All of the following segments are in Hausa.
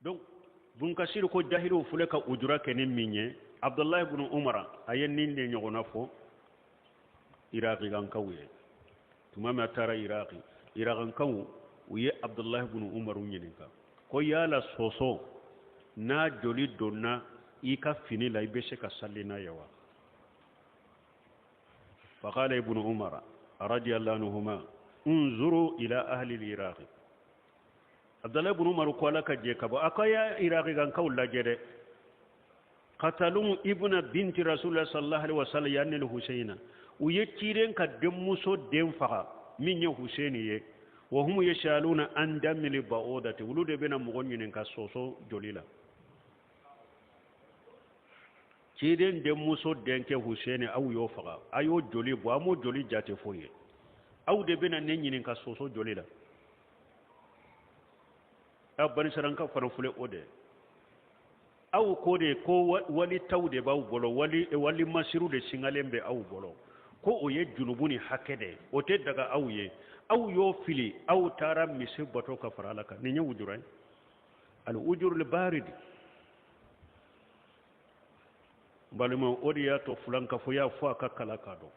donc bun kasir ko jahilu fule ka ujura kenin minye Abdullah ibn Umar ayen ninde nyogona fo iraqi gan kawye tuma ma tara iraqi iraqan kawu uye Abdullah ibn Umar unyininka ko yala soso na joli donna ika fini la ibeshe ka sallina yawa فقال ابن عمر رضي الله عنهما انظروا الى اهل العراق عبد الله بن عمر قال لك جيكبا اكايا عراق كان كولا جده قتلوا ابن بنت رسول الله صلى الله عليه وسلم يعني الحسين ويتيرن كدمسو دمفا من حسين وهم يشالون عن دم البعوده ولود بنا مغنين كسوسو جوليلا ciden de muso denke Hussein aw yo faga ayo joli bo amo joli jate foye aw de bena nenyin ka soso joli la abani saranka fara fule ode aw ko de ko wali tawde baw bolo wali masiru de singalembe aw bolo ko o ye junubuni hakede o te daga aw ye aw yo fili aw tara misi bato ka fara laka ni nyawujuray al ujur al barid balima odiya to fulanka foya fo aka kala kado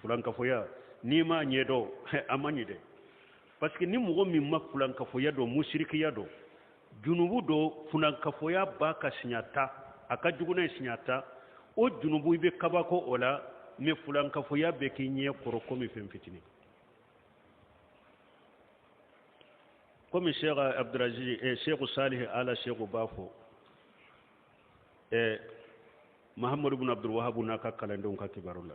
fulanka foya ni ma nyedo amani de parce que ni mugo mi ma fulanka foya do mushrikiya do junubu do fulanka foya ba ka sinyata aka juguna sinyata o junubu be kabako ola me fulanka foya be kinye koroko mi femfitini comme Cheikh Abdulaziz et Cheikh Salih ala Cheikh Bafo Muhammad ibn Abdul Wahhab naka kalandon ka kibarula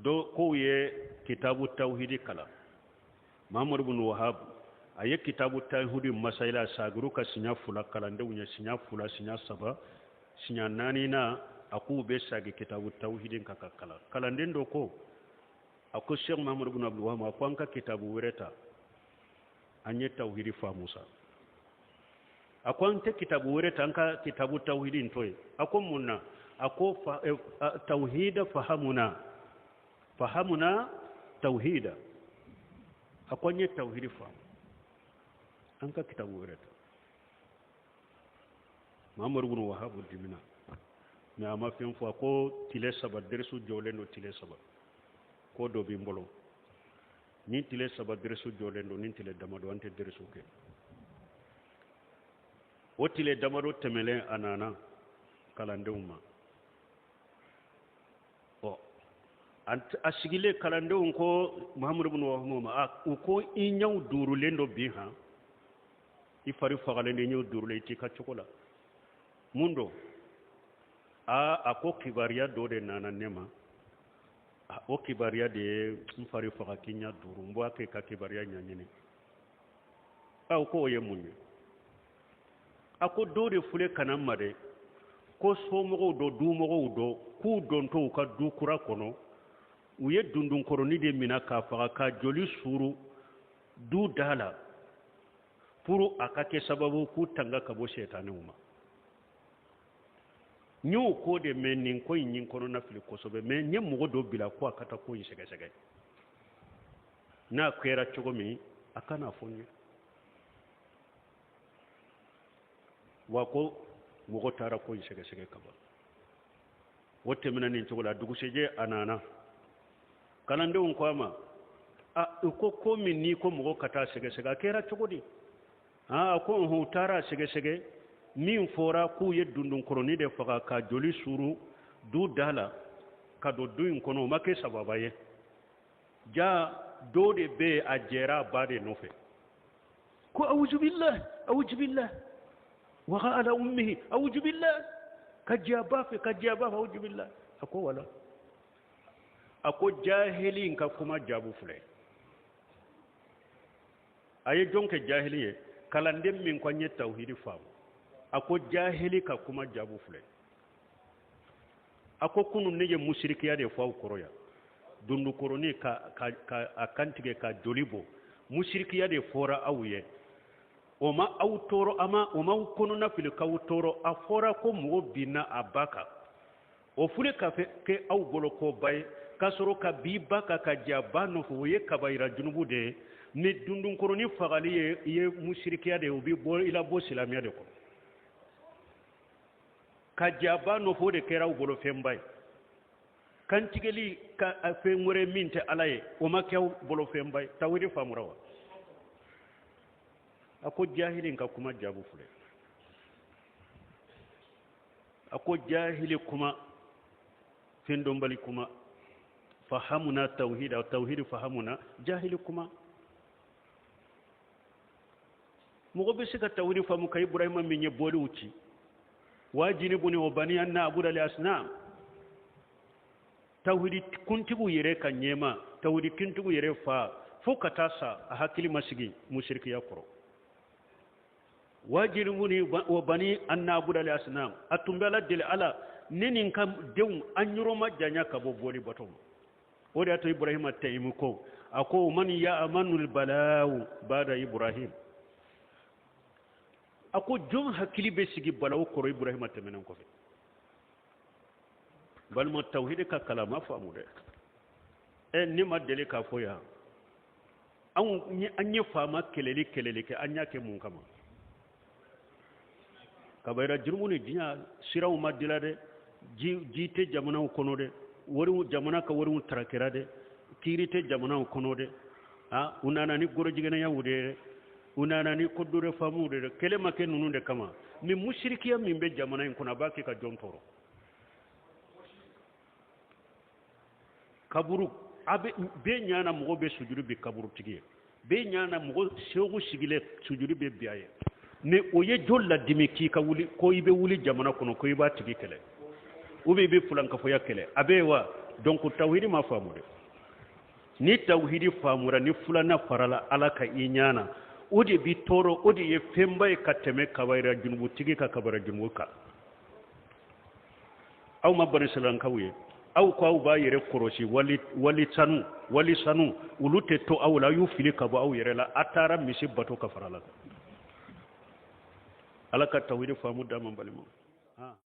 do ko ye kitabu tauhid kala Muhammad ibn Wahhab aye kitabu tauhid masaila saguru ka sinya fula kalandon nya sinya fula sinya saba sinya nani na aku be sagi kitabu tauhid ka kala kalandin do ko ako Sheikh Muhammad ibn Abdul Wahhab akwanka kitabu wereta anye tauhid fa Musa akwante kitabu wure tanka kitabu tauhidin toy akon munna ako tauhida fahamuna tauhida akonye tauhidi fa anka kitabu wure Muhammad ibn Wahhab dimina na ama fen fo ko tile saba dersu jolendo tile saba ko do bi mbolo ni tile saba dersu jolendo ni tile damado ante dersu ke wotile damaro temele anana kalanduma o ant asigile kalandum ko Muhammad ibn Wahhab ko inyaw duru lendo biha ifari fagale ne nyaw duru le tika chokola mundo ako kibariya do de nana nema o kibariya de mfari faga kinya duru mbo ake ka kibariya nyanyene ko ye munye ako dode fule kanan made ko somogo do dumogo do ku donto ka dukura kono uye dundun koroni de mina ka faga ka joli suru du dala puru akake sababu ku tanga ka bo shetanuma nyu ko de menin ko yin kono na fili ko sobe men nyem mo do bila ko akata ko yi sege sege na kwera chogomi akana fonye wako mugo tara ko sege sege kaba wote mina ni chogola duguseje anana kalande on kwama ko min ni ko mugo kata sege sege kera chogodi ko ho tara sege sege min fora ku yeddundun koroni de faga ka joli suru du dala ka do duin kono make sababa ye ja do de be ajera bade nofe ko auzu billah وقال أمه أوجب بالله كجابا أوجب بالله أكو ولا أكو جاهلين كفما جابوا فلي أي جونك جاهلية كلاندم من كوني التوحيد فام أكو جاهلي كفما جابوا فلي أكو كنو نيجي مشركيا دي فاو كرويا دندو كوروني أكانتيجي كجوليبو مشركيا دي فورا أويه oma autoro ama oma kono na fili ka autoro afora ko mo bina abaka o fule ka fe ke aw bolo ko bay kasoro ka bi baka ka jabano fo ye kabayra junubu de ni dundun koroni fagali ye mushrikiya de ubi bo ila bo silamiya de ko ka jaba no fo de kera u bolo fembay kan tigeli ka fe ngore minte alaye o makyaw bolo fembay tawidi famurawa ako jahilin ka kuma jabu fule ako jahili kuma findon bali kuma fahamuna tauhid au tauhid fahamuna jahili kuma mugo be sika tawhid famu kay ibrahima min ye boli uci wajini buni wa bani anna abuda li asnam tawhid kuntigu yere kan nyema tawhid kintigu yere fa fukata sa hakili masigi mushriki yakoro wajini buni wa bani anna abuda li asnam atumbala dil ala nenin kam dew anyuro majanya ka bo boli batom wodi ato ibrahima tayimu ko ako man ya amanul bala'u bada ibrahim ako jom hakili be sigi balaw koro ibrahima temenen ko fe bal mo tawhid ka kalama famu de ni ma dele ka foya an anye fama keleli ke anya ke mun kama kabayra jurmuni dinya siraw madila de jite jamana kono de wori jamana ka wori tarakira de kirite jamana kono de ha unana ni goro jigena yawude unana ni kodure famude de kele make nunu de kama mi mushrikiya min be jamana en kuna baki ka jontoro kaburu abe be nyana mo be sujuru be kaburu tigiye be nyana mo segu sigile sujuru be biaye me oye jolla dimiki ka wuli ko ibe wuli jamana kono ko iba tigi kele ubi be fulan ka foya kele abewa donc tawhidi ma famude ni tawhidi famura ni fulana farala alaka inyana odi bi toro odi ye fembay kateme kabayra junubu tigi ka kabara junubu ka aw mabani salan kawye aw ko aw ba yere korosi wali sanu ulute to aw la yu fili ka ba aw yere la atara misi bato ka farala alaka tawhidi famu da man balimo